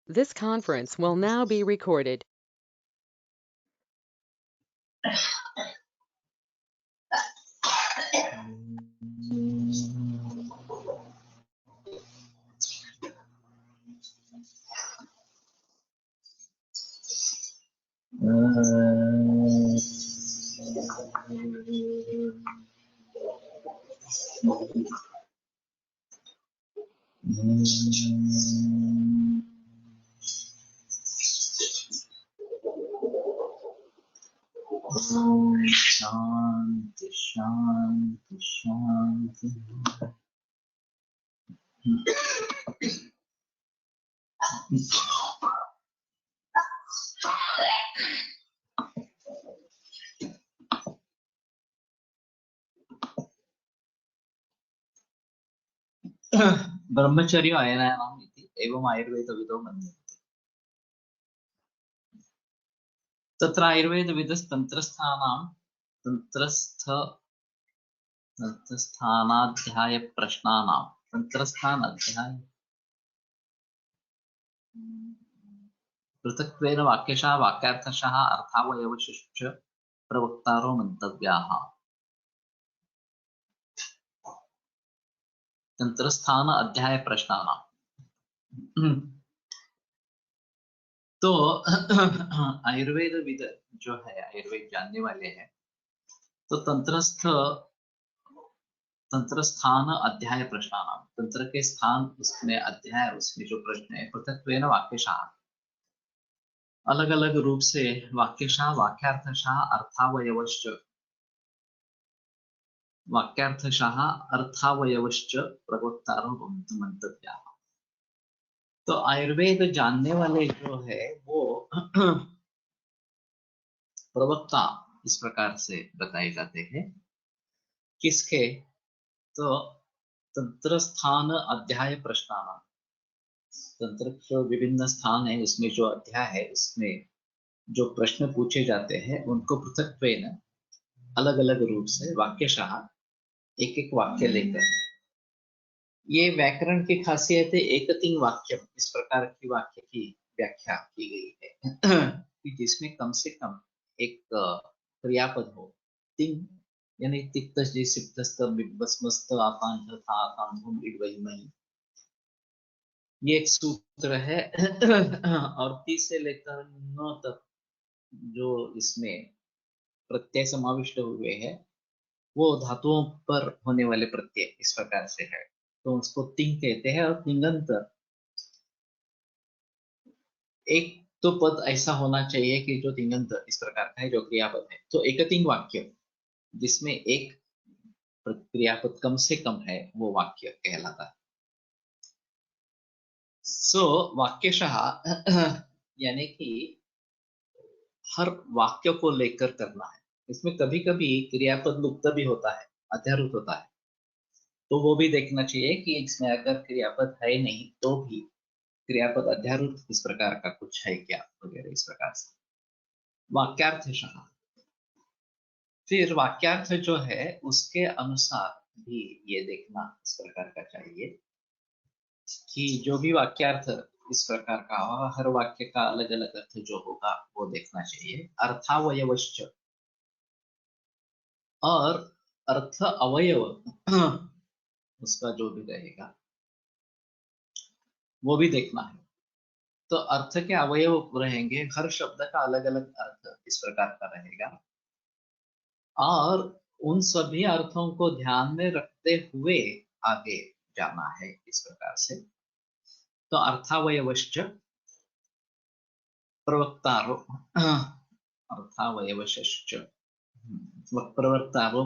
This conference will now be recorded. शांति शांति शांति। ब्रह्मचर्य अयनानाम् इति एवम् आयुर्वेदविदो मन्यन्ते। तत्र आयुर्वेदविदस्तन्त्रस्थानां तन्त्रस्थानाध्यायप्रश्नानां तन्त्रस्थान अध्याय पृथक्त्वेन वाक्यशः वाक्यार्थशः अर्थावयवश्च प्रवक्तारो मन्तव्याः। तंत्रस्थान अध्याय प्रश्नानां तो आयुर्वेद जो है, आयुर्वेद जानने वाले हैं, तो तंत्रस्थान अध्याय प्रश्नानां, तंत्र के स्थान उसमें अध्याय, उसमें जो प्रश्न है, पृथक्त्वेन वाक्यशः, अलग अलग रूप से वाक्यशः वाक्यार्थशः अर्थावयवश्च, वाक्यार्थशः अर्थावयवश्च प्रवक्तारो मन्तव्याः। तो आयुर्वेद जानने वाले जो है वो प्रवक्ता इस प्रकार से बताए जाते हैं। किसके? तो तंत्र स्थान अध्याय प्रश्नानां, तंत्र जो विभिन्न स्थान है उसमें जो अध्याय है उसमें जो प्रश्न पूछे जाते हैं उनको पृथक्त्वेन अलग अलग रूप से वाक्यशः एक एक वाक्य लेकर, ये व्याकरण की खासियत है। एकतिंग वाक्य, इस प्रकार की वाक्य की व्याख्या की गई है कि जिसमें कम से कम एक क्रियापद हो। तिंग यानी तिक्तज सिप्तस्त बिब्बस्मस्त आकांठ था आकांठम इडवैमयी, ये एक सूत्र है और ती से लेकर न तक जो इसमें प्रत्यय समाविष्ट हुए हैं वो धातुओं पर होने वाले प्रत्यय इस प्रकार से है, तो उसको तिंग कहते हैं। और तिंगंत एक तो पद ऐसा होना चाहिए कि जो तिंगंत इस प्रकार का है, जो क्रियापद है। तो एकतिंग वाक्य जिसमें एक क्रियापद कम से कम है वो वाक्य कहलाता है। सो वाक्यशः यानी कि हर वाक्य को लेकर करना है। इसमें कभी कभी क्रियापद लुप्त भी होता है, अध्यारूत होता है, तो वो भी देखना चाहिए कि इसमें अगर क्रियापद है नहीं तो भी क्रियापद अध्यारूत इस प्रकार का कुछ है क्या वगैरह इस प्रकार से। वाक्यार्थशः, फिर वाक्यार्थ जो है उसके अनुसार भी ये देखना इस प्रकार का चाहिए कि जो भी वाक्यार्थ इस प्रकार का होगा, हर वाक्य का अलग अलग अर्थ जो होगा वो देखना चाहिए। अर्थावयवश्च, और अर्थ अवयव उसका जो भी रहेगा वो भी देखना है। तो अर्थ के अवयव रहेंगे, हर शब्द का अलग अलग अर्थ इस प्रकार का रहेगा, और उन सभी अर्थों को ध्यान में रखते हुए आगे जाना है इस प्रकार से। तो अर्थावयवश्च प्रवक्तारो अर्थावयवश्च प्रवक्तारो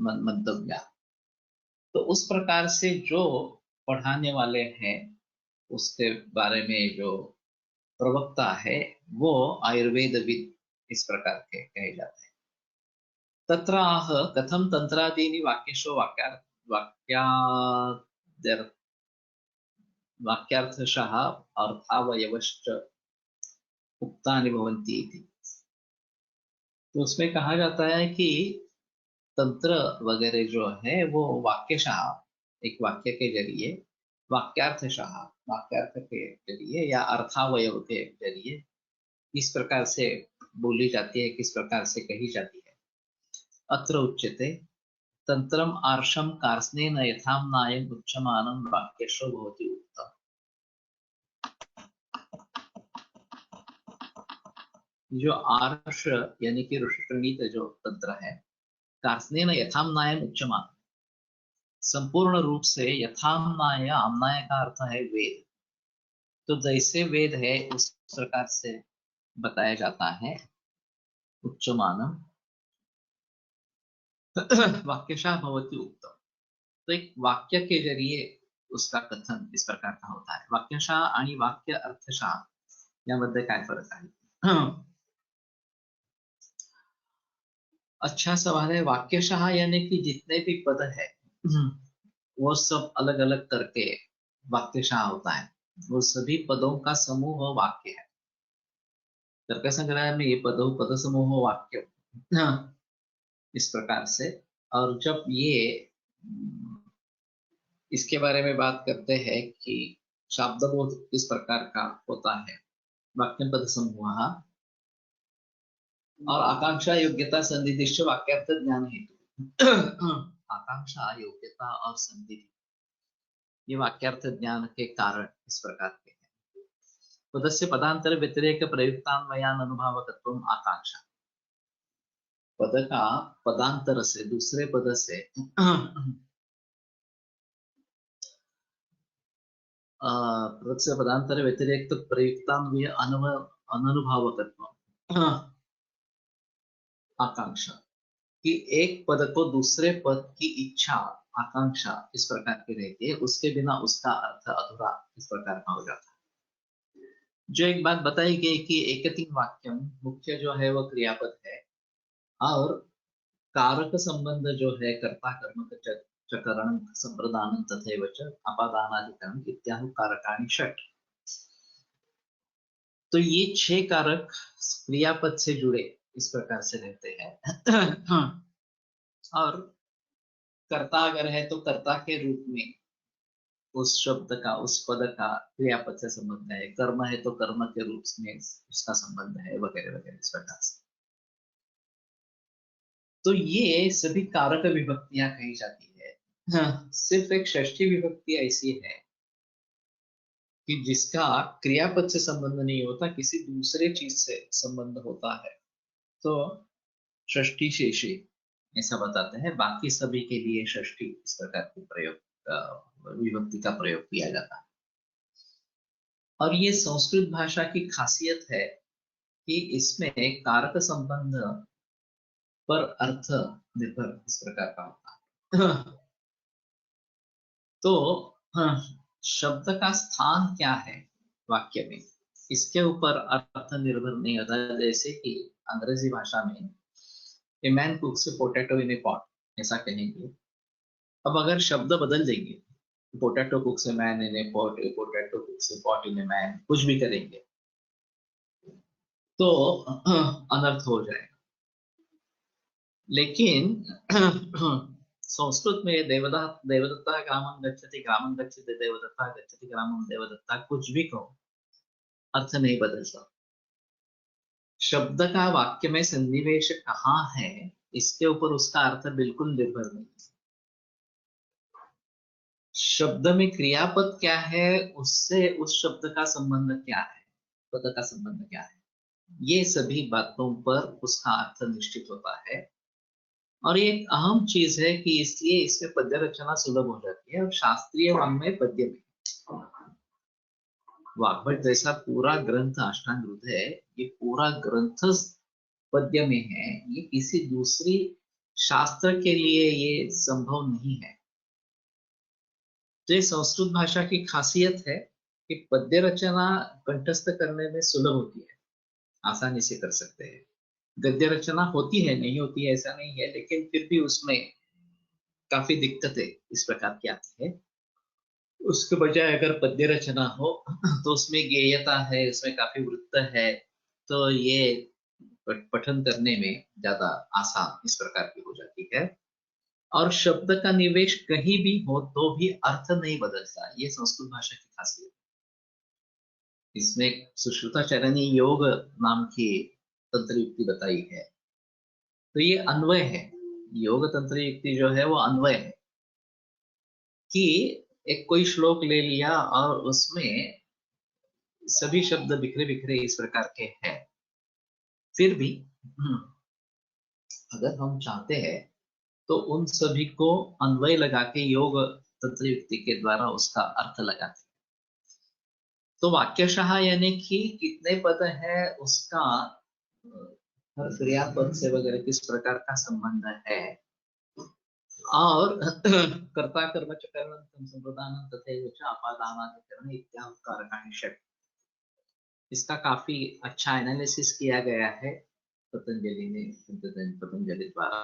मंतव्या। तो उस प्रकार से जो पढ़ाने वाले हैं उसके बारे में जो प्रवक्ता है वो आयुर्वेदविद इस प्रकार के कहे जाते हैं। तत्र आह कथम तंत्रादीनि वाक्येषु वाक्यार्थशः अर्थावयवश्च उक्तानि भवन्ति इति। तो उसमें कहा जाता है कि तंत्र वगैरह जो है वो वाक्यशः एक वाक्य के जरिए वाक्यार्थशः, वाक्यार्थ के जरिए या अर्थावयव के जरिए किस प्रकार से बोली जाती है, किस प्रकार से कही जाती है। अत्र उच्यते तंत्रम आर्षम कार्स्नेन यथाम्नायम् उच्यमानं वाक्यशो भवति उक्तम्। जो आर्ष यानी कि ऋषिप्रणीत जो तंत्र है, कार्स्नेन यथाम्नायम् उच्यमानं, संपूर्ण रूप से यथाम्नाय, आम्नाय का अर्थ है वेद, तो जैसे वेद है उस प्रकार से बताया जाता है। उच्यमानं वाक्यशः भवति उक्तम्, तो एक वाक्य के जरिए उसका कथन इस प्रकार का होता है। वाक्यशः आणि वाक्य अर्थशः यामध्ये काय फरक आहे? अच्छा सवाल है। वाक्यशः यानी कि जितने भी पद है वो सब अलग अलग करके वाक्यशः होता है। वो सभी पदों का समूह वाक्य है। तर्क संग्रह में ये पद समूह वाक्य इस प्रकार से। और जब ये इसके बारे में बात करते हैं कि शब्दबोध किस प्रकार का होता है, वाक्य पद समूह और आकांक्षा योग्यता संधिदिश्च वाक्यार्थ ज्ञान हेतु। आकांक्षा योग्यता और संधि ये वाक्यार्थ ज्ञान के कारण इस प्रकार के हैं। पदस्य पदांतर व्यतिरेक प्रयुक्तान्वयान अनुभावकत्वम आकांक्षा, पद का पदांतर से दूसरे पद से पद से पदांतर व्यतिरेक प्रयुक्तान्वय अननुभावकत्व आकांक्षा कि एक पद को दूसरे पद की इच्छा, आकांक्षा इस प्रकार की रहती है, उसके बिना उसका अर्थ अधूरा इस प्रकार का हो जाता है। जो एक बात बताई गई कि एकतिंग वाक्यम मुख्य जो है वो क्रियापद है और कारक संबंध जो है कर्ता कर्म चकरण संप्रदान तथैव च अपादानाधिकरण इत्यादि कारकाणि षट, तो ये 6 कारक क्रियापद से जुड़े इस प्रकार से रहते हैं। और कर्ता अगर है तो कर्ता के रूप में उस शब्द का, उस पद का क्रियापद से संबंध है। कर्म है तो कर्म के रूप में उसका संबंध है, वगैरह वगैरह इस प्रकार से। तो ये सभी कारक विभक्तियां कही जाती है। सिर्फ एक षष्ठी विभक्ति ऐसी है कि जिसका क्रियापद से संबंध नहीं होता, किसी दूसरे चीज से संबंध होता है, तो षष्ठी शेषी ऐसा बताते हैं। बाकी सभी के लिए षष्ठी इस प्रकार के प्रयोग, विभक्ति का प्रयोग किया जाता है। और ये संस्कृत भाषा की खासियत है कि इसमें कारक संबंध पर अर्थ निर्भर इस प्रकार का होता है। तो शब्द का स्थान क्या है वाक्य में, इसके ऊपर अर्थ निर्भर नहीं होता। जैसे कि अंग्रेजी भाषा में a man कुक्स potato in a pot ऐसा कहेंगे, अब अगर शब्द बदल देंगे, potato कुक्स a man in a pot, potato कुक्स a pot in a man, कुछ भी करेंगे तो अनर्थ हो जाएगा। लेकिन संस्कृत में देवदत्ता ग्रामं गच्छति देवदत्ता गच्छति ग्रामं देवदत्ता, कुछ भी कहो अर्थ नहीं बदलता। शब्द का वाक्य में सन्निवेश कहाँ है इसके ऊपर उसका अर्थ बिल्कुल निर्भर नहीं है। शब्द में क्रियापद क्या है उससे उस शब्द का संबंध क्या है, पद का संबंध क्या है, ये सभी बातों पर उसका अर्थ निश्चित होता है। और ये एक अहम चीज है कि इसलिए इसमें पद्य रचना सुलभ हो जाती है। और शास्त्रीय वाङ्मय पद्य में वाग्भट जैसा पूरा ग्रंथ अष्टांग हृदय है, ये पूरा ग्रंथ पद्य में है, ये किसी दूसरी शास्त्र के लिए ये संभव नहीं है। तो ये संस्कृत भाषा की खासियत है कि पद्य रचना कंठस्थ करने में सुलभ होती है, आसानी से कर सकते हैं। गद्य रचना होती है, नहीं होती है ऐसा नहीं है, लेकिन फिर भी उसमें काफी दिक्कतें इस प्रकार की आती है। उसके बजाय अगर पद्य रचना हो तो उसमें गेयता है, उसमें काफी वृत्त है, तो ये पठन करने में ज्यादा आसान इस प्रकार की हो जाती है। और शब्द का निवेश कहीं भी हो तो भी अर्थ नहीं बदलता। ये संस्कृत भाषा की खासियत। इसमें सुश्रुताचार्य ने योग नाम की तंत्र युक्ति बताई है। तो ये अन्वय है। योग तंत्र युक्ति जो है वो अन्वय है कि एक कोई श्लोक ले लिया और उसमें सभी शब्द बिखरे बिखरे इस प्रकार के हैं। फिर भी अगर हम चाहते हैं तो उन सभी को अन्वय लगा के योग तंत्र युक्ति के द्वारा उसका अर्थ लगाते हैं। तो वाक्यशः यानी कि कितने पद है उसका हर क्रियापद से वगैरह किस प्रकार का संबंध है, और कर्ता कर्म च करणं संप्रदानं तथैव च अपादानाधिकरण इत्याकारकाणि षट्। इसका काफी अच्छा एनालिसिस किया गया है पतंजलि ने, पतंजलि द्वारा।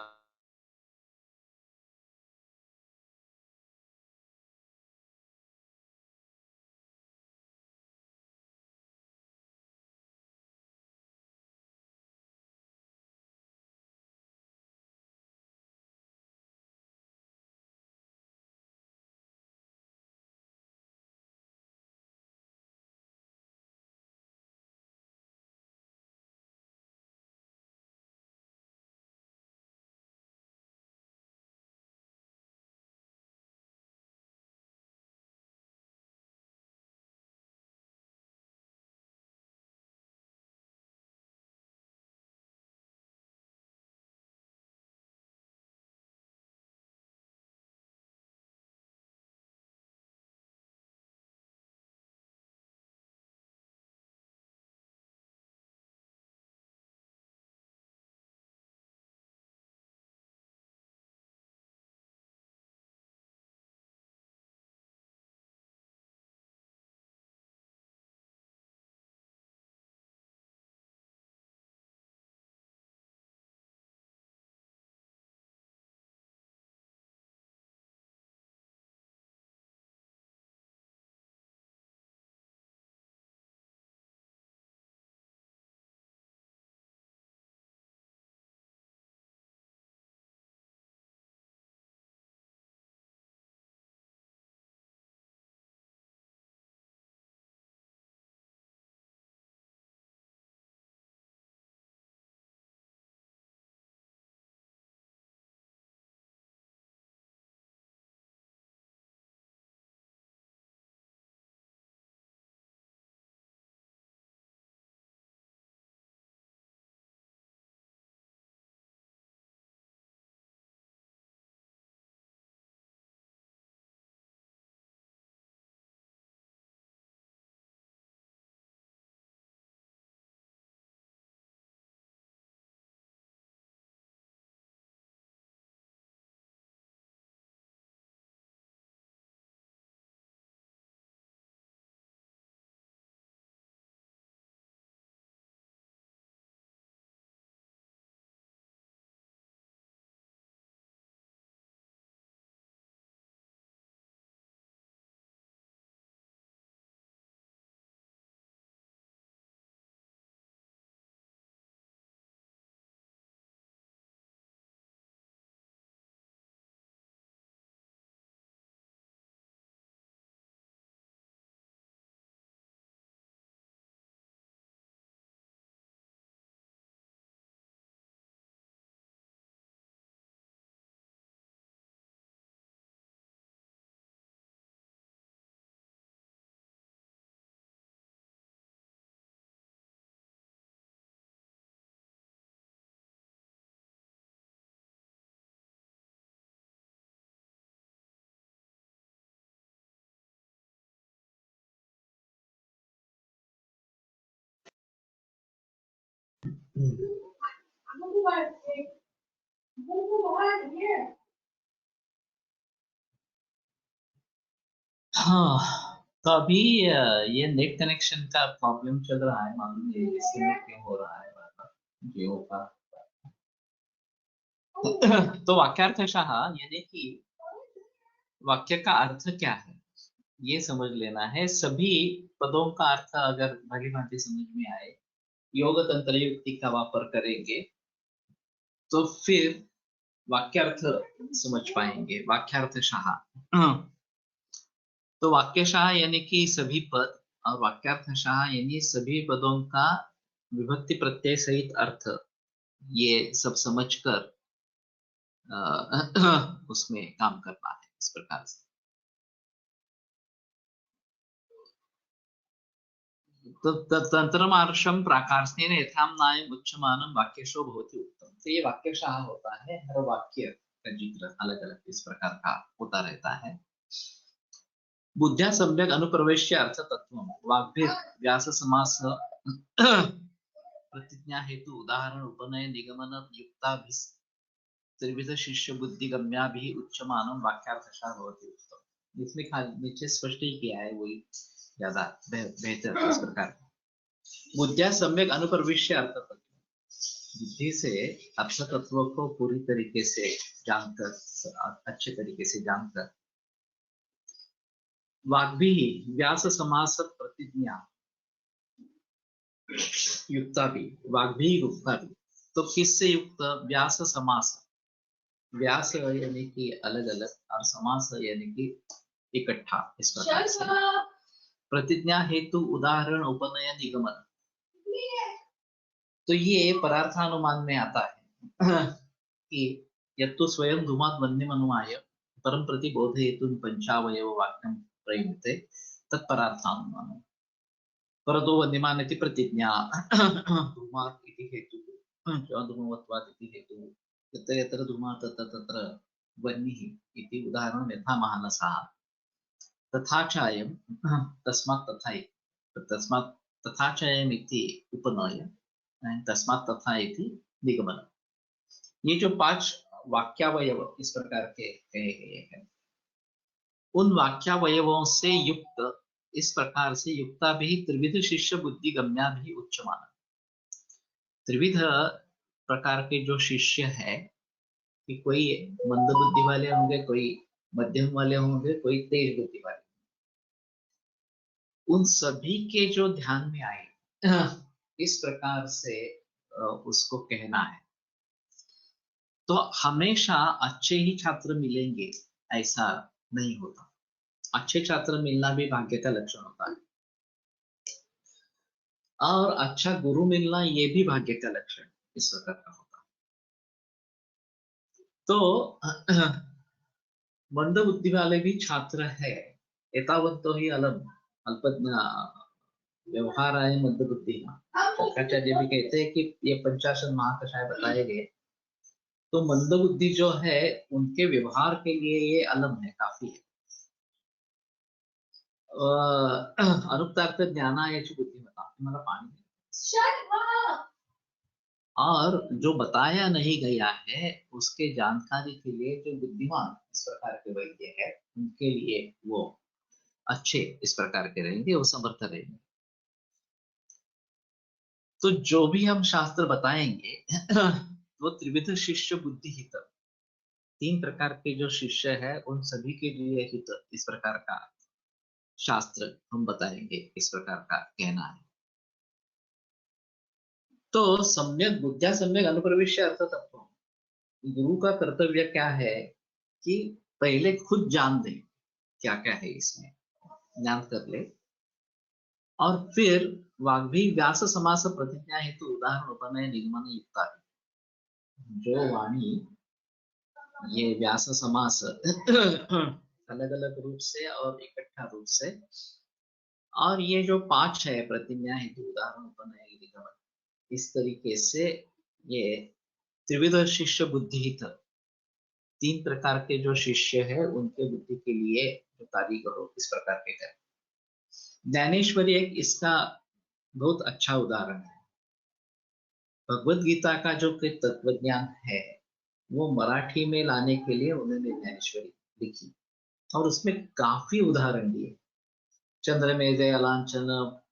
हाँ, तो अभी ये नेट कनेक्शन का प्रॉब्लम चल रहा है, मालूम नहीं डिस्कनेक्ट क्यों हो रहा है बार बार जियो का। तो वाक्यार्थशः यानी कि वाक्य का अर्थ क्या है ये समझ लेना है। सभी पदों का अर्थ अगर भली भांति समझ में आए, योग तंत्र युक्ति का वापर करेंगे तो फिर वाक्यार्थ समझ पाएंगे, वाक्यार्थशाह। तो वाक्यशाह यानी कि सभी पद, और वाक्यार्थशाह यानी सभी पदों का विभक्ति प्रत्यय सहित अर्थ, ये सब समझकर उसमें काम करना है इस प्रकार से। तंत्रमार्षम प्राकार्षेण यथाम्नायम् उच्यमानं वाक्यशो भवति उत्तम। तो ये वाक्यशाह होता है, हर वाक्य का जिक्र अलग अलग इस प्रकार का होता रहता है। बुद्ध्या सम्यक अनुप्रवेश्य अर्थ तत्व वाग्भेद व्यास समास प्रतिज्ञा हेतु उदाहरण उपनय निगमन युक्ता त्रिविध शिष्य बुद्धि गम्या भी उच्यमानम वाक्यार्थशाह भवति उत्तम। इसमें नीचे स्पष्ट ही किया है, वही ज्यादा बेहतर इस प्रकार। बुद्धिया सम्यक अनुप्रविश्य अर्थ तत्व, बुद्धि से अर्थ तत्व को पूरी तरीके से जानकर, अच्छे तरीके से जानकर, वाग्भी व्यास समास प्रतिज्ञा युक्ता भी, वाग्भी युक्ता भी, तो किससे युक्त? व्यास समास, व्यास यानी कि अलग अलग और समास यानी कि इकट्ठा इस प्रकार से। प्रतिज्ञा हेतु उदाहरण उपनय निगमन, तो ये परार्थानुमान में आता है कि यत्तु स्वयं धूमात् वह्निमनुमाय परम प्रतिबोध हेतु पंचावयव वाक्यम प्रयुक्ते तत्परार्थानुमान। परतो वह्निमान इति प्रतिज्ञा धूमात् इति हेतु धूमवत्वात् इति हेतु यत्र यत्र धूमात् तत्र तत्र वह्निः इति उदाहरणं यथा महानसः तथा च अयं तस्मात् तथा, तस्मात् तथा च अयम् इति उपनय, तस्मात् तथा इति निगमन। ये जो 5 वाक्यावयव इस प्रकार के कहे गए हैं, उन वाक्यावयवों से युक्त, इस प्रकार से युक्ता भी त्रिविध शिष्य बुद्धि गम्या भी उच्चमान। त्रिविध प्रकार के जो शिष्य है, कि कोई मंद बुद्धि वाले होंगे, कोई मध्यम वाले होंगे, कोई तेज बुद्धि वाले, उन सभी के जो ध्यान में आए इस प्रकार से उसको कहना है। तो हमेशा अच्छे ही छात्र मिलेंगे ऐसा नहीं होता, अच्छे छात्र मिलना भी भाग्य का लक्षण होता है, और अच्छा गुरु मिलना ये भी भाग्य का लक्षण इस प्रकार का होता है। तो मंद बुद्धि वाले भी छात्र है, एतावत्तो ही अलम अल्पज्ञ व्यवहार आए मंद बुद्धि। शंकराचार्य भी कहते हैं कि ये 50 महाकषाय बताए गए, तो मंद बुद्धि जो है उनके व्यवहार के लिए ये अलम है, काफी है। अनुक्तार्थ ज्ञानायच बुद्धिमता, मतलब पानी, और जो बताया नहीं गया है उसके जानकारी के लिए जो बुद्धिमान इस प्रकार के वैद्य है, उनके लिए वो अच्छे इस प्रकार के रहेंगे, वो समर्थ रहेंगे। तो जो भी हम शास्त्र बताएंगे वो त्रिविध शिष्य बुद्धि हित, 3 प्रकार के जो शिष्य है उन सभी के लिए हित इस प्रकार का शास्त्र हम बताएंगे, इस प्रकार का कहना है। तो सम्यक बुद्धिया सम्यक अनुप्रविश्य अर्थ तत्व, गुरु का कर्तव्य क्या है कि पहले खुद जान ले क्या क्या है इसमें, ज्ञान कर ले, और फिर वाग्भी व्यास समास प्रतिज्ञा हेतु उदाहरण उपनय निगमन युक्ता, जो वाणी ये व्यास समास अलग अलग रूप से और इकट्ठा रूप से, और ये जो 5 है प्रतिज्ञा हेतु उदाहरण उपनय निगमन, इस तरीके से ये त्रिविध शिष्य बुद्धि हित, 3 प्रकार के जो शिष्य है उनके बुद्धि के लिए जो कारीगर हो इस प्रकार के है। ज्ञानेश्वरी एक इसका बहुत अच्छा उदाहरण है। भगवत गीता का जो तत्व ज्ञान है वो मराठी में लाने के लिए उन्होंने ज्ञानेश्वरी लिखी, और उसमें काफी उदाहरण दिए। चंद्रमेधे अलांचन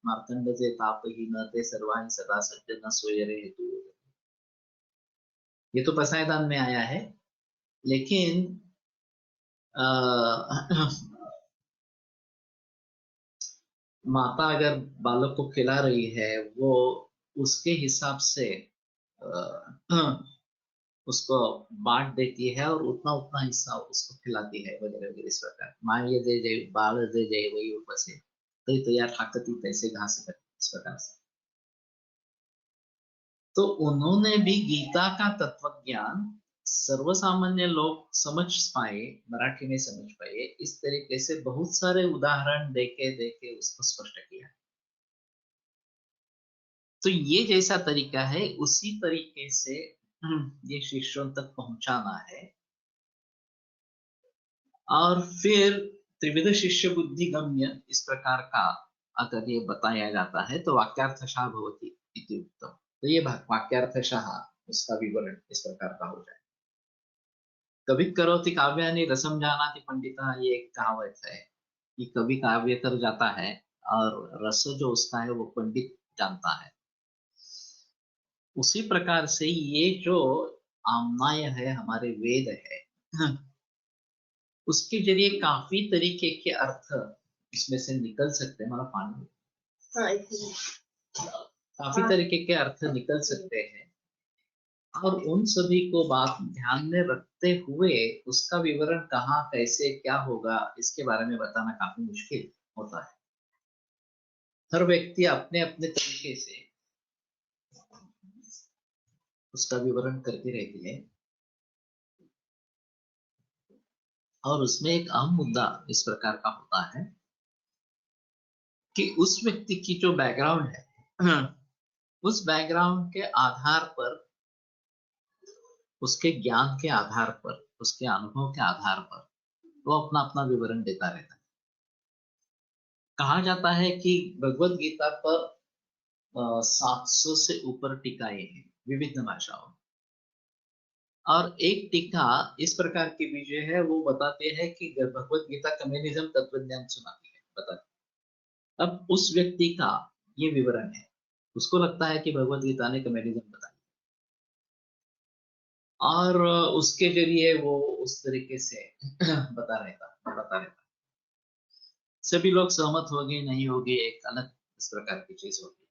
मार्तंड जे तापहीन ते सर्वाणि सदा सज्जन सोयरे हेतु, ये तो पसायदान में आया है, लेकिन माता अगर बालक को खिला रही है, वो उसके हिसाब से उसको बांट देती है और उतना उतना हिस्सा उसको खिलाती है वगैरह वगैरह इस प्रकार माय दे जय बाल दे जय वही ऊपर से तो यार ताकती तैसे घास कर इस प्रकार से। तो उन्होंने भी गीता का तत्व ज्ञान सर्वसामान्य लोग समझ पाए, मराठी में समझ पाए, इस तरीके से बहुत सारे उदाहरण देके देके उसको स्पष्ट किया। तो ये जैसा तरीका है उसी तरीके से ये शिष्यों तक पहुंचाना है। और फिर त्रिविध शिष्य बुद्धि गम्य इस प्रकार का अगर ये बताया जाता है तो वाक्यार्थशः भवति इति उक्तम। तो ये वाक्यार्थशः उसका विवरण इस प्रकार का हो जाए। कवि करोति काव्यानि रसम जानाति पंडिता, ये एक कहावत है कि कवि काव्य कर जाता है और रस जो उसका है वो पंडित जानता है। उसी प्रकार से ये जो आमनाय है हमारे वेद है उसके जरिए काफी तरीके के अर्थ इसमें से निकल सकते हैं। हमारा पानी काफी तरीके के अर्थ निकल सकते हैं और उन सभी को बात ध्यान में रखते हुए उसका विवरण कहाँ कैसे क्या होगा इसके बारे में बताना काफी मुश्किल होता है। हर व्यक्ति अपने अपने तरीके से उसका विवरण करती रहती है और उसमें एक अहम मुद्दा इस प्रकार का होता है कि उस व्यक्ति की जो बैकग्राउंड है उस बैकग्राउंड के आधार पर, उसके ज्ञान के आधार पर, उसके अनुभव के आधार पर वो अपना अपना विवरण देता रहता है। कहा जाता है कि भगवत गीता पर 700 से ऊपर टीकाएं हैं विभिन्न भाषाओं में और एक टीका इस प्रकार की विषय है वो बताते हैं कि भगवत गीता कम्युनिज्म तत्वज्ञान सुनाती है बताती है। अब उस व्यक्ति का ये विवरण है, उसको लगता है कि भगवत गीता ने कम्युनिज्म बताई और उसके जरिए वो उस तरीके से बताता रहता। सभी लोग सहमत हो गए नहीं हो गए एक अलग इस प्रकार की चीज होगी।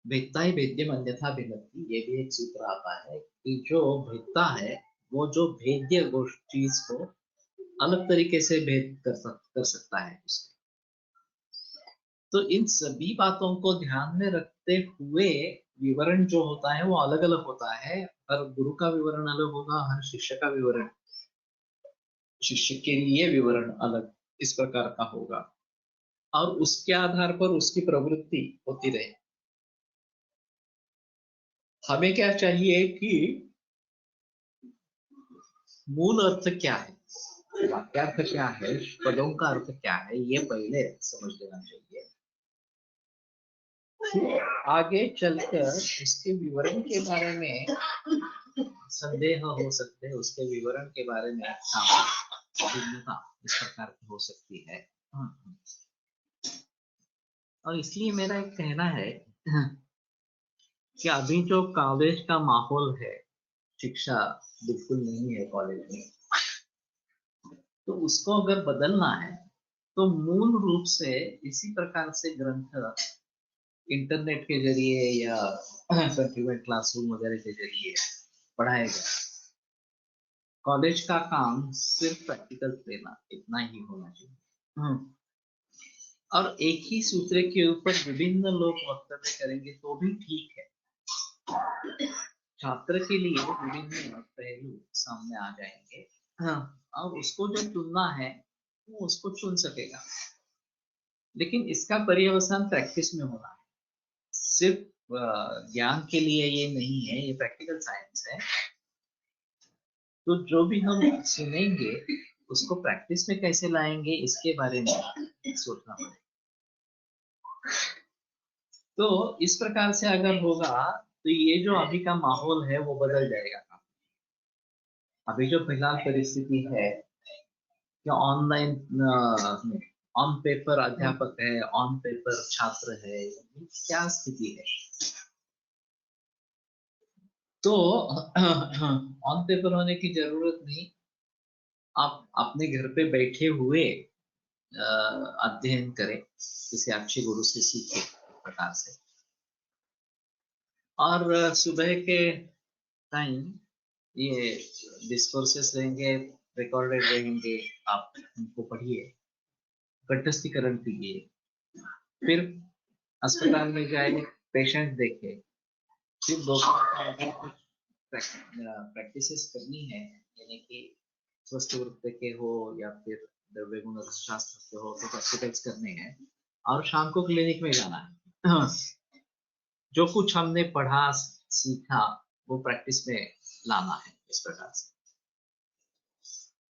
भेदता ही भेद्यम अन्यथा भिन्नति, ये भी एक सूत्र आता है कि जो भेदता है वो जो भेद्य चीज को अलग तरीके से भेद कर सकता है उससे। तो इन सभी बातों को ध्यान में रखते हुए विवरण जो होता है वो अलग अलग होता है। हर गुरु का विवरण अलग होगा, हर शिष्य का विवरण, शिष्य के लिए विवरण अलग इस प्रकार का होगा और उसके आधार पर उसकी प्रवृत्ति होती रहे। हमें क्या चाहिए कि मूल अर्थ क्या है, वाक्यार्थ क्या है, पदों का अर्थ क्या है, ये पहले समझ लेना चाहिए। फिर आगे चलकर उसके विवरण के बारे में संदेह हो सकते हैं, उसके विवरण के बारे में काफी भिन्नता इस प्रकार की हो सकती है। और इसलिए मेरा एक कहना है कि अभी जो कॉलेज का माहौल है, शिक्षा बिल्कुल नहीं है कॉलेज में, तो उसको अगर बदलना है तो मूल रूप से इसी प्रकार से ग्रंथ इंटरनेट के जरिए या सर्टिफाइड क्लासरूम वगैरह के जरिए पढ़ाया जाए। कॉलेज का काम सिर्फ प्रैक्टिकल देना इतना ही होना चाहिए। और एक ही सूत्र के ऊपर विभिन्न लोग वक्तव्य करेंगे तो भी ठीक है, छात्र के लिए विभिन्न पहलू सामने आ जाएंगे। और उसको जो चुनना है वो उसको चुन सकेगा, लेकिन इसका पर्यवसान प्रैक्टिस में होना है। सिर्फ ज्ञान के लिए ये नहीं है, ये प्रैक्टिकल साइंस है। तो जो भी हम सुनेंगे उसको प्रैक्टिस में कैसे लाएंगे इसके बारे में सोचना पड़ेगा। तो इस प्रकार से अगर होगा तो ये जो अभी का माहौल है वो बदल जाएगा। अभी जो फिलहाल परिस्थिति है कि ऑनलाइन ऑन पेपर अध्यापक है, ऑन पेपर छात्र है, क्या स्थिति है। तो ऑन पेपर होने की जरूरत नहीं, आप अपने घर पे बैठे हुए अध्ययन करें किसी अच्छे गुरु से सीखे प्रकार से। और सुबह के टाइम ये डिस्कोर्सेस रहेंगे, रिकॉर्डेड रहेंगे, आप उनको पढ़िए, कंठस्थीकरण कीजिए, फिर अस्पताल में जाए, पेशेंट देखे, फिर डॉक्टर प्रैक्टिसेस करनी है, यानी कि स्वस्थ वृत्ति के हो या फिर द्रव्य गुण शास्त्र के हो, तो प्रैक्टिकल्स करने हैं और शाम को क्लिनिक में जाना है। हाँ, जो कुछ हमने पढ़ा सीखा वो प्रैक्टिस में लाना है, इस प्रकार से।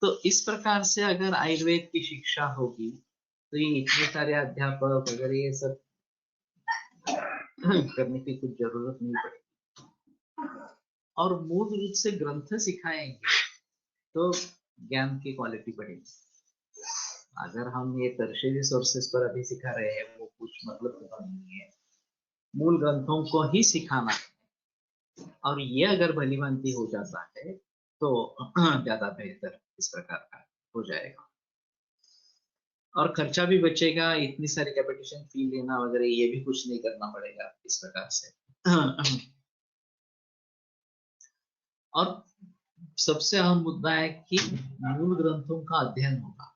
तो इस प्रकार से अगर आयुर्वेद की शिक्षा होगी तो ये इतने सारे अध्यापक अगर ये सब करने की कुछ जरूरत नहीं पड़ेगी, और मूल रूप से ग्रंथ सिखाएंगे तो ज्ञान की क्वालिटी बढ़ेगी। अगर हम ये टर्शियरी सोर्सेस पर अभी सिखा रहे हैं वो कुछ मतलब का नहीं है, मूल ग्रंथों को ही सिखाना है, और ये अगर भलीभांति हो जाता है तो ज्यादा बेहतर इस प्रकार का हो जाएगा, और खर्चा भी बचेगा, इतनी सारी कैपिटेशन फी लेना वगैरह ये भी कुछ नहीं करना पड़ेगा इस प्रकार से। और सबसे अहम मुद्दा है कि मूल ग्रंथों का अध्ययन होगा,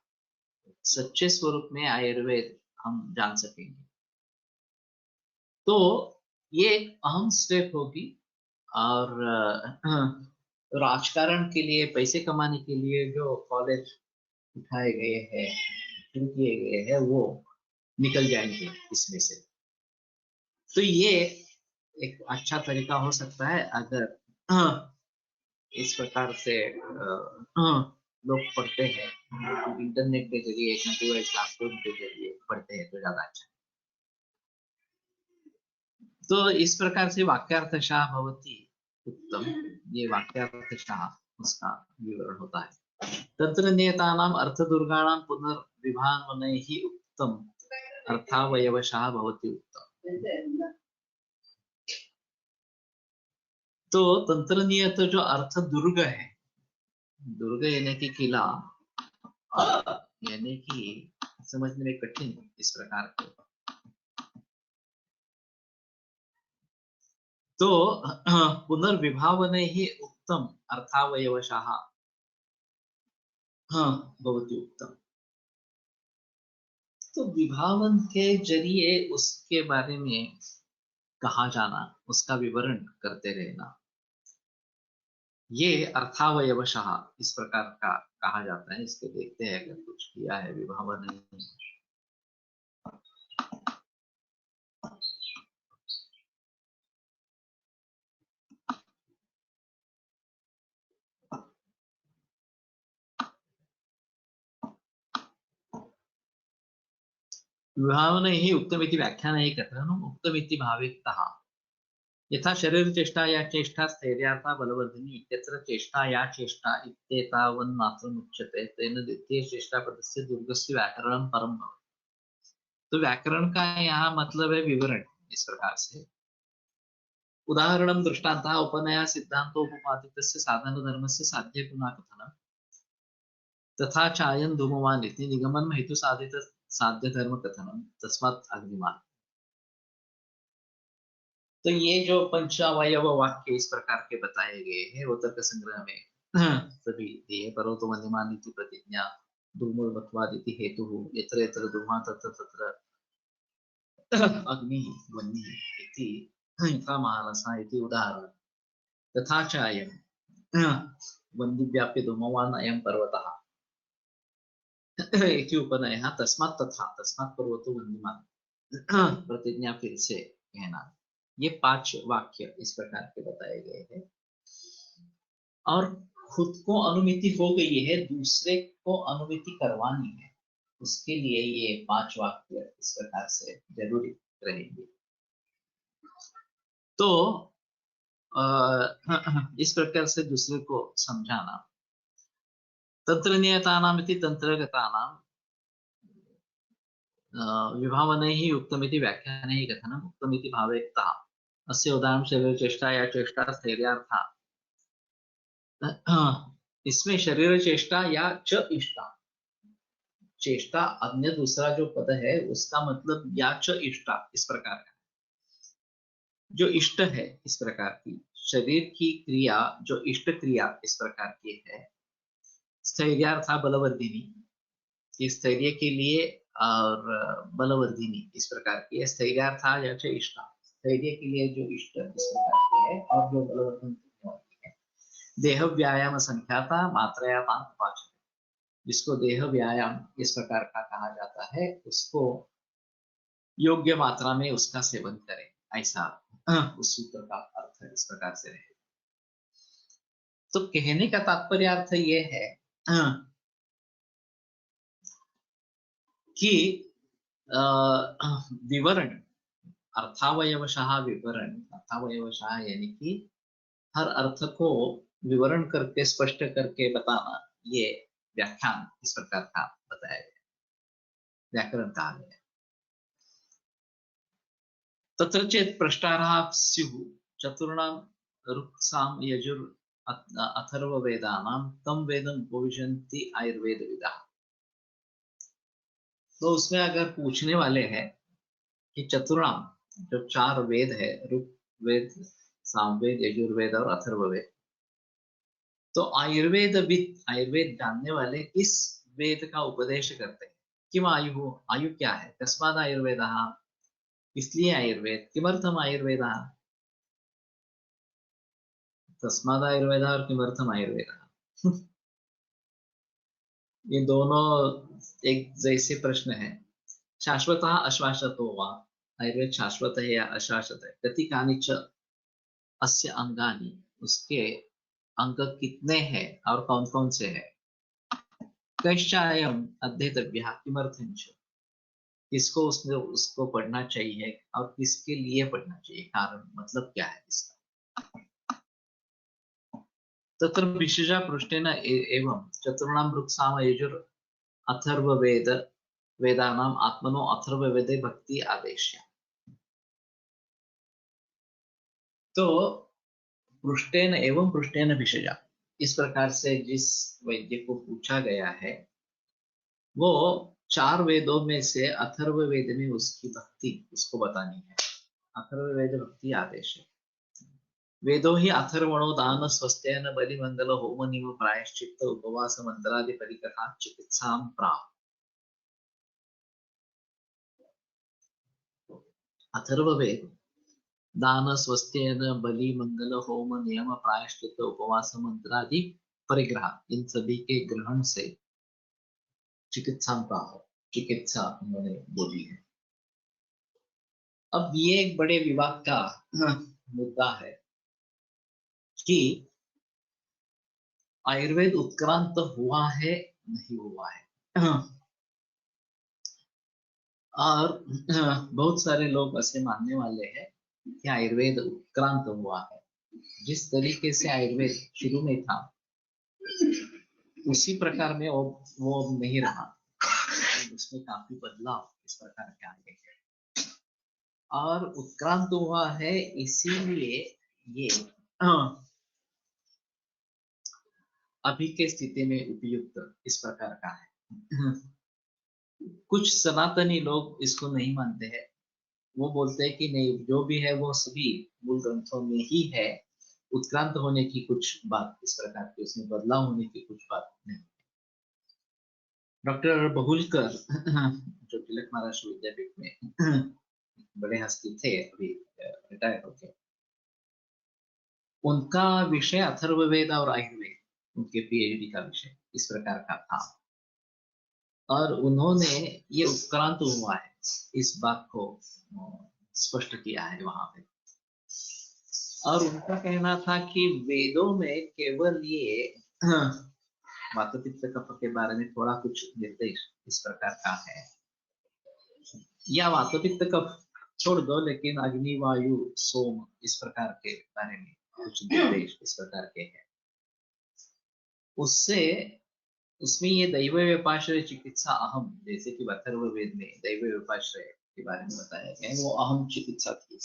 सच्चे स्वरूप में आयुर्वेद हम जान सकेंगे, तो ये एक अहम स्टेप होगी। और राजकारण के लिए, पैसे कमाने के लिए जो कॉलेज उठाए गए हैं, शुरू किए गए हैं, वो निकल जाएंगे इसमें से। तो ये एक अच्छा तरीका हो सकता है अगर इस प्रकार से लोग पढ़ते हैं, इंटरनेट के जरिए, कंप्यूटर क्लासरूम के जरिए पढ़ते हैं तो ज्यादा अच्छा। तो इस प्रकार से वाक्यार्थशाह भवति उत्तम, ये वाक्यार्थशाह उसका विवरण होता है। तत्र नियतानाम अर्थदुर्गाणां पुनर्विभावनैः उत्तम अर्थावयवशाह भवति उत्तम। तो तंत्र नियत जो अर्थ दुर्ग है, दुर्ग यानी कि किला, यानी कि समझने में कठिन इस प्रकार के, तो पुनर्विभावने ही उत्तम अर्थावयवशाह भवति उत्तम। तो विभावन के जरिए उसके बारे में कहा जाना, उसका विवरण करते रहना, ये अर्थावयवशाह इस प्रकार का कहा जाता है। इसके देखते हैं अगर कुछ किया है विभावन नहीं। विभावन ही उत्तमिति व्याख्यान कथनम् उक्तमिति भावेक्तः यथा शरीरचेष्टा या चेष्टा स्थैर्यार्था बलवर्धिनी इत्यत्र चेष्टा या चेष्टा इत्येतावन्मात्रमुच्यते, तेन द्वितीय चेष्टा पदस्य दुर्गस्य व्याकरणं परं भवति। तो व्याकरण का यहाँ मतलब है विवरण इस प्रकार से। उदाहरणं दृष्टान्तः उपनयः सिद्धान्तोपपादितस्य साधनधर्मस्य साध्य गुणाकथनम् तथा चायन धूमवान इति निगमन हेतु साधित साध्य धर्म कथनम तस्मात् अग्निमान। तो ये जो पंचावयव वाक्य इस प्रकार के बताए गए हैं वो तर्क संग्रह में सभी दिए। परोतो मन्यमान इति प्रतिज्ञा, धूमवत्वादिति हेतु, यत्र यत्र धूमः तत्र तत्र अग्नि वह्नि इति यथा महानसा इति उदाहरण। तथा च अयं वह्निव्याप्य धूमवान् अयं पर्वतः इति उपनयः, तस्मात् तथा, तस्मात् पर्वतो वह्निमान्, प्रतिज्ञा फिर से कहना। ये 5 वाक्य इस प्रकार के बताए गए हैं, और खुद को अनुमिति हो गई है, दूसरे को अनुमिति करवानी है, उसके लिए ये 5 वाक्य इस प्रकार से जरूरी रहेंगे। तो इस प्रकार से दूसरे को समझाना। तंत्र नियतानाम इति तंत्रगतानां विभावनैः उक्तमिति व्याख्यानैः कथनम् उक्तमिति भावेक्तः। अस्य उदाहरणं शरीरचेष्टा या चेष्टा स्थैर्यार्था। इसमें शरीर चेष्टा या च इष्टा, चेष्टा अन्य दूसरा जो पद है उसका मतलब या च इष्टा इस प्रकार का, जो इष्ट है इस प्रकार की शरीर की क्रिया जो इष्ट क्रिया इस प्रकार की है, स्थैर्यार्था बलवर्धिनी, कि स्थैर्य के लिए और बलवर्धिनी इस प्रकार की है। स्थैर्यार्था या च इष्ट, स्थैर्य के लिए जो इष्ट इस प्रकार की है और जो बलवर्धन होती है। देह व्यायाम संख्याता मात्रया तान उपाचन, जिसको देह व्यायाम इस प्रकार का कहा जाता है, उसको योग्य मात्रा में उसका सेवन करें, ऐसा उस सूत्र का अर्थ इस प्रकार से रहे। तो कहने का तात्पर्य अर्थ ये है कि विवरण, अर्थावयवशः विवरण, अर्थावयवशः यानी कि हर अर्थ को विवरण करके स्पष्ट करके बताना, ये व्याख्यान इस प्रकार का बताया गया, व्याकरण कहा गया। तत्र चेत् प्रष्टारः स्युः चतुर्णां ऋक्सां यजुर् अथर्ववेदानां तं वेदम् उपविशन्ति आयुर्वेदविदः। तो उसमें अगर पूछने वाले हैं कि चतुर्णाम, जो चार वेद है, ऋग वेद, सामवेद, यजुर्वेद और अथर्ववेद, तो आयुर्वेदविद, आयुर्वेद जानने वाले किस वेद का उपदेश करते हैं? किम आयु, आयु क्या है? तस्माद आयुर्वेदः, इसलिए आयुर्वेद, किमर्थम आयुर्वेदः, तस्माद आयुर्वेदः और किमर्थम आयुर्वेदः ये दोनों एक जैसे प्रश्न है। शाश्वतः अशाश्वतो वा, आयुर्वेद शाश्वत है या अशाश्वत है? कति कानिच अस्य अंगानि, उसके अंग कितने हैं और कौन कौन से हैं? कश्चायम अध्येतव्यः किमर्थं च, किसको उसने उसको पढ़ना चाहिए और किसके लिए पढ़ना चाहिए, कारण मतलब क्या है इसका? तत्र विशेषा पृष्ठेन एवं चतुर्णां ऋक्साम यजुर् अथर्ववेद वेदानाम आत्मनो अथर्ववेदे भक्ति आदेश्य। तो पृष्ठेन एवं पृष्ठेन विषया, इस प्रकार से जिस वैद्य को पूछा गया है, वो चार वेदों में से अथर्ववेद में उसकी भक्ति उसको बतानी है। अथर्ववेद भक्ति आदेश है। वेदो ही अथर्वणो दान स्वस्त्यन बलिमंगल होम निम प्रायश्चित्त उपवास मंत्रादि परिकथा चिकित्सां प्राह। अथर्ववेद दान स्वस्त्यन बलि मंगल होम नियम प्रायश्चित्त उपवास मंत्रादि परिग्रह, इन सभी के ग्रहण से चिकित्सा प्राह, चिकित्सा उन्होंने बोली है। अब ये एक बड़े विवाद का मुद्दा है कि आयुर्वेद उत्क्रांत हुआ है नहीं हुआ है। और बहुत सारे लोग ऐसे मानने वाले हैं कि आयुर्वेद उत्क्रांत हुआ है। जिस तरीके से आयुर्वेद शुरू में था उसी प्रकार में वो नहीं रहा, उसमें काफी बदलाव इस प्रकार के आ गए और उत्क्रांत हुआ है, इसीलिए ये अभी के स्थिति में उपयुक्त इस प्रकार का है। कुछ सनातनी लोग इसको नहीं मानते हैं, वो बोलते हैं कि नहीं, जो भी है वो सभी मूल ग्रंथों में ही है, उत्क्रांत होने की कुछ बात इस प्रकार की, उसमें बदलाव होने की कुछ बात नहीं। डॉक्टर बहुलकर जो तिलक महाराष्ट्र विद्यापीठ में बड़े हस्ती थे, अभी रिटायर हो गए, उनका विषय अथर्ववेद और आयुर्वेद, उनके पीएचडी का विषय इस प्रकार का था और उन्होंने ये उत्क्रांत हुआ है इस बात को स्पष्ट किया है वहां पे। और उनका कहना था कि वेदों में केवल ये वातपित्त कफ के बारे में थोड़ा कुछ निर्देश इस प्रकार का है, या वातपित्त कफ छोड़ दो, लेकिन अग्नि वायु सोम इस प्रकार के बारे में कुछ निर्देश इस प्रकार के हैं। उससे उसमें ये दैव व्यपाश्रय चिकित्सा अहम, जैसे कि अथर्ववेद में दैव व्यपाश्रय के बारे में बताया गया है, वो अहम चिकित्सा थी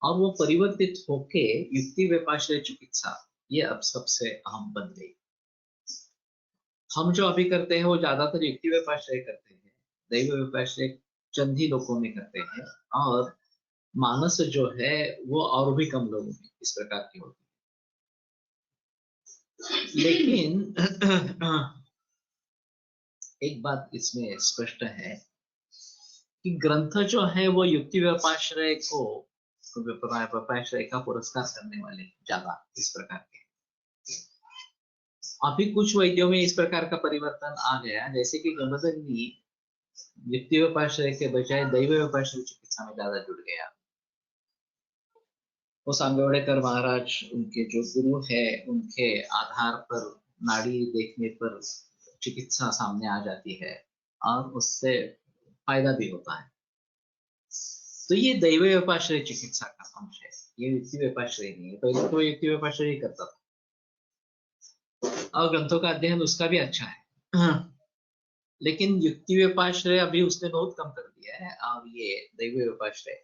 और वो परिवर्तित होके युक्ति व्यपाश्रय चिकित्सा ये अब सबसे अहम बन गई। हम जो अभी करते हैं वो ज्यादातर युक्ति व्यपाश्रय करते हैं, दैव व्यपाश्रय चंद ही लोगों में करते हैं और मानस जो है वो और भी कम लोगों में इस प्रकार की होती है। लेकिन एक बात इसमें स्पष्ट है कि ग्रंथ जो है वो युक्ति व्यपाश्रय को व्यपाश्रय का पुरस्कार करने वाले ज्यादा इस प्रकार के। अभी कुछ वैद्यों में इस प्रकार का परिवर्तन आ गया, जैसे कि गंबदग्नि युक्ति व्यपाश्रय के बजाय दैव व्यपाश्रय चिकित्सा में ज्यादा जुड़ गया। वो सांगवड़ेकर महाराज उनके जो गुरु है उनके आधार पर नाड़ी देखने पर चिकित्सा सामने आ जाती है और उससे फायदा भी होता है। तो ये दैव व्यपाश्रय चिकित्सा का अंश है, ये युक्ति व्यपाश्रय नहीं है। पहले तो युक्ति व्यपाश्रय ही करता था और ग्रंथों का अध्ययन उसका भी अच्छा है। लेकिन युक्ति व्यपाश्रय अभी उसने बहुत कम कर दिया है और ये दैव व्यपाश्रय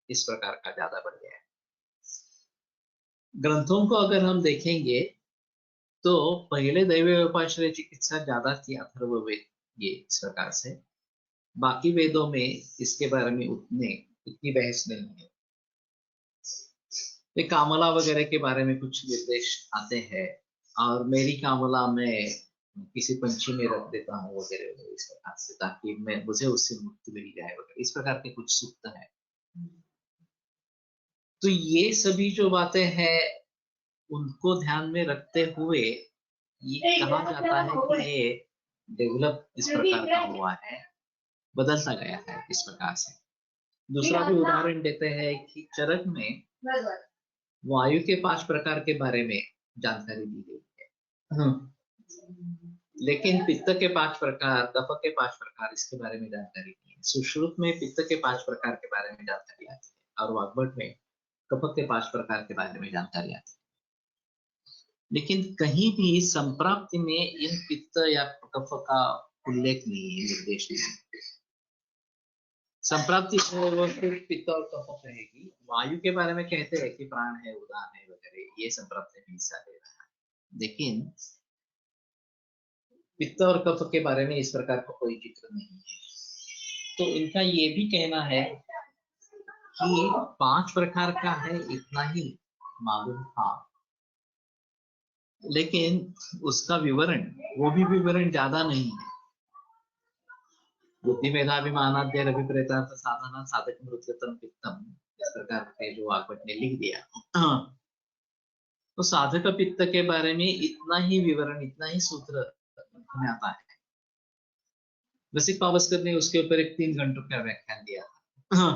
इस प्रकार का ज्यादा बढ़ गया है। ग्रंथों को अगर हम देखेंगे तो पहले दैव व्यपाश्रय चिकित्सा ज्यादा थी अथर्ववेद ये इस प्रकार से। बाकी वेदों में इसके बारे में इतनी बहस नहीं है। ये कामला वगैरह के बारे में कुछ निर्देश आते हैं और मेरी कामला में किसी पंछी में रख देता हूँ वगैरह वगैरह इस प्रकार से, ताकि मुझे उससे मुक्ति मिल जाए वगैरह इस प्रकार के कुछ सूक्त है। तो ये सभी जो बातें हैं उनको ध्यान में रखते हुए ये कहा जाता है कि ये डेवलप इस प्रकार का हुआ है, बदलता गया है इस प्रकार से। दूसरा भी उदाहरण देते हैं कि चरक में वायु के 5 प्रकार के बारे में जानकारी दी गई है। लेकिन पित्त के 5 प्रकार, कफ के 5 प्रकार इसके बारे में जानकारी नहीं है। सुश्रुत में पित्त के 5 प्रकार के बारे में जानकारी आती है और वाग्भट में कफ के 5 प्रकार के बारे में जानकारी आती है। लेकिन कहीं भी संप्राप्ति में इन पित्त या कफ का उल्लेख नहीं है, निर्देश नहीं है। संप्राप्ति वो सिर्फ पित्त और कफ कहेगी। वायु के बारे में कहते हैं कि प्राण है, उदान है वगैरह, ये संप्राप्ति में हिस्सा ले रहा है। लेकिन पित्त और कफ के बारे में इस प्रकार का कोई जिक्र नहीं है। तो इनका ये भी कहना है कि 5 प्रकार का है इतना ही मालूम था, लेकिन उसका विवरण, वो भी विवरण ज्यादा नहीं है। बुद्धि मेधाभिमानाद्य अभिप्रेतार्थ साधना साधक मृत्यतम पित्तम इस प्रकार के जो वाग्भट ने लिख दिया। तो साधक पित्त के बारे में इतना ही विवरण, इतना ही सूत्र में आता है। रसिक पावस्कर ने उसके ऊपर एक 3 घंटों का व्याख्यान दिया था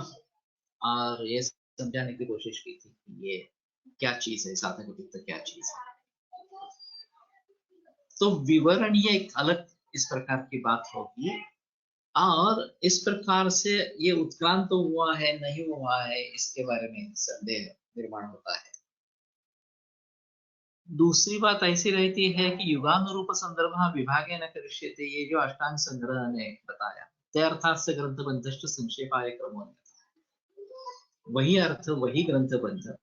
और ये समझाने की कोशिश की थी कि ये क्या चीज है, साधक पित्त क्या चीज है। तो विवरण ये एक अलग इस प्रकार की बात होगी और इस प्रकार से ये उत्क्रांत हुआ है नहीं हुआ है इसके बारे में संदेह निर्माण होता है। दूसरी बात ऐसी रहती है कि युगानुरूप संदर्भ विभागे न करिष्यते, ये जो अष्टांग संग्रह ने बताया ते अर्थात ग्रंथबंध संक्षेपाय क्रमोन्नत, वही अर्थ वही ग्रंथबंध,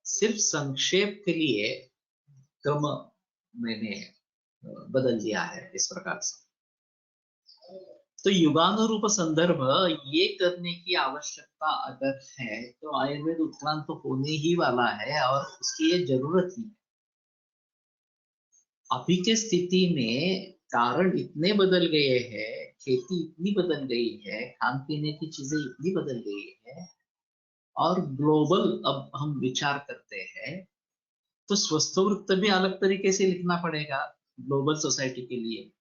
सिर्फ संक्षेप के लिए क्रम मैंने बदल दिया है इस प्रकार से। तो युगानुरूप संदर्भ ये करने की आवश्यकता अगर है तो आयुर्वेद उत्क्रांत तो होने ही वाला है और उसकी ये जरूरत ही है। अभी के स्थिति में कारण इतने बदल गए हैं, खेती इतनी बदल गई है, खान पीने की चीजें इतनी बदल गई है और ग्लोबल अब हम विचार करते हैं तो स्वस्थ वृत्त भी अलग तरीके से लिखना पड़ेगा ग्लोबल सोसाइटी के लिए।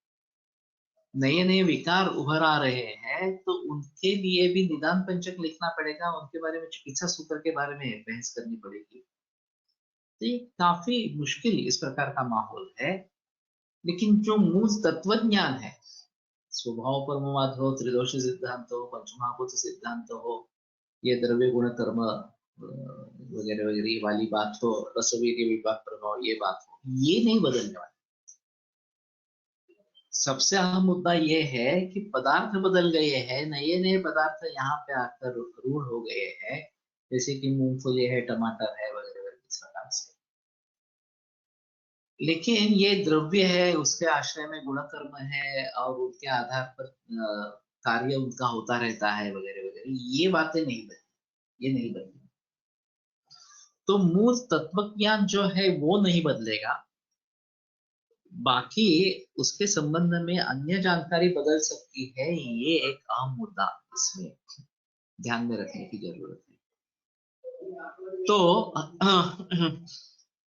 नए नए विकार उभर आ रहे हैं तो उनके लिए भी निदान पंचक लिखना पड़ेगा, उनके बारे में चिकित्सा सूत्र के बारे में बहस करनी पड़ेगी। तो ये काफी मुश्किल इस प्रकार का माहौल है। लेकिन जो मूल तत्व ज्ञान है, स्वभाव परमवाद हो, त्रिदोष सिद्धांत हो, पंचमहाभूत सिद्धांत हो, ये द्रव्य गुण कर्म वगैरह वगैरह वाली बात हो, रसवीर्य विभाग प्रभाव ये बात हो, ये नहीं बदलने वाली। सबसे अहम मुद्दा ये है कि पदार्थ बदल गए हैं, नए नए पदार्थ यहाँ पे आकर रूढ़ हो गए हैं, जैसे कि मूंगफली है, टमाटर है वगैरह वगैरह इस प्रकार से। लेकिन ये द्रव्य है, उसके आश्रय में गुणकर्म है और उसके आधार पर कार्य उनका होता रहता है वगैरह वगैरह, ये बातें नहीं बदली। ये नहीं बदलेगा। तो मूल तत्व ज्ञान जो है वो नहीं बदलेगा, बाकी उसके संबंध में अन्य जानकारी बदल सकती है। ये एक अहम मुद्दा इसमें ध्यान में रखने की जरूरत है। तो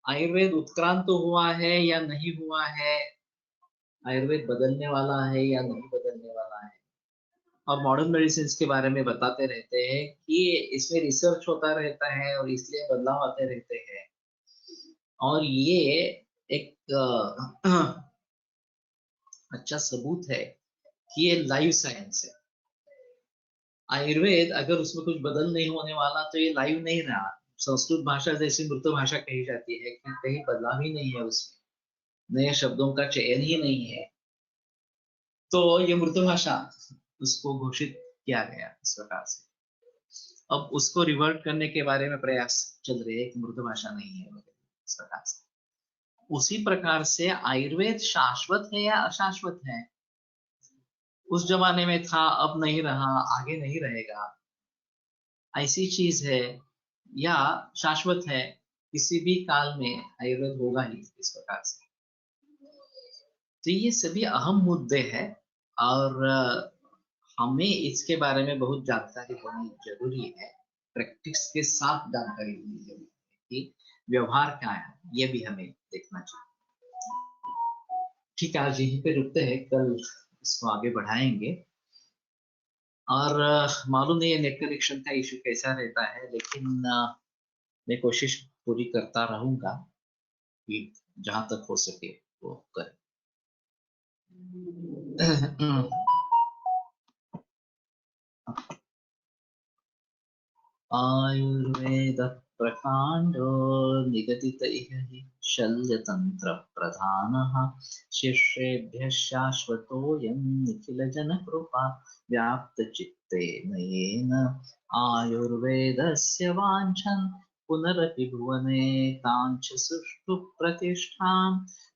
आयुर्वेद उत्क्रांत हुआ है या नहीं हुआ है, आयुर्वेद बदलने वाला है या नहीं बदलने वाला है, और मॉडर्न मेडिसिन के बारे में बताते रहते हैं कि इसमें रिसर्च होता रहता है और इसलिए बदलाव आते रहते हैं। और ये एक अच्छा सबूत है कि ये लाइव साइंस है। आयुर्वेद अगर उसमें कुछ बदल नहीं होने वाला तो ये लाइव नहीं रहा। संस्कृत भाषा जैसी मृत भाषा कही जाती है कि कहीं बदलाव ही नहीं है, उसमें नए शब्दों का चयन ही नहीं है, तो ये मृत भाषा उसको घोषित किया गया इस प्रकार से। अब उसको रिवर्ट करने के बारे में प्रयास चल रहे हैं कि मृत भाषा नहीं है इस प्रकार से। उसी प्रकार से आयुर्वेद शाश्वत है या अशाश्वत है, उस जमाने में था अब नहीं रहा, आगे नहीं रहेगा, ऐसी चीज है, या शाश्वत है, किसी भी काल में आयुर्वेद होगा ही इस प्रकार से। तो ये सभी अहम मुद्दे हैं और हमें इसके बारे में बहुत जानकारी होनी जरूरी है। प्रैक्टिस के साथ जानकारी होनी जरूरी है कि व्यवहार क्या है, ये भी हमें देखना चाहिए। ठीक है, आज यहीं पे रुकते हैं, कल इसको आगे बढ़ाएंगे। और मालूम नहीं है नेट कनेक्शन का इशू कैसा रहता है, लेकिन मैं कोशिश पूरी करता रहूंगा कि जहां तक हो सके वो करें। आयुर्वेद प्रकांडो निगदित इह हि शल्यतंत्र प्रधानः शिष्येभ्यः शाश्वतोऽयं निखिल जन कृपा व्याप्त चित्तेन येन आयुर्वेदस्य वाञ्छन् पुनरपि भुवने काञ्च सुष्ठु प्रतिष्ठां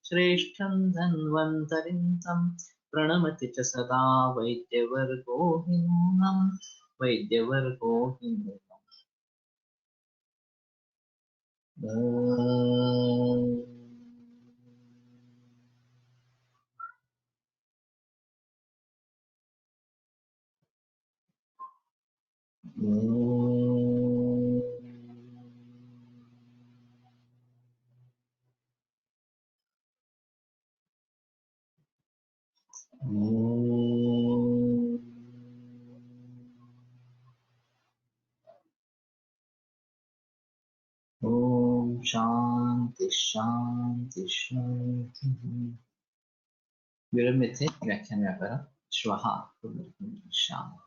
श्रेष्ठं धन्वन्तरिं तं प्रणमति च सदा वैद्यवर्गो हि नूनम् वैद्यवर्गो हि नूनम्। ओम शांति शांति शांति। विरम्यते व्याख्यान व्यापार श्वः पुनर्मिलामः।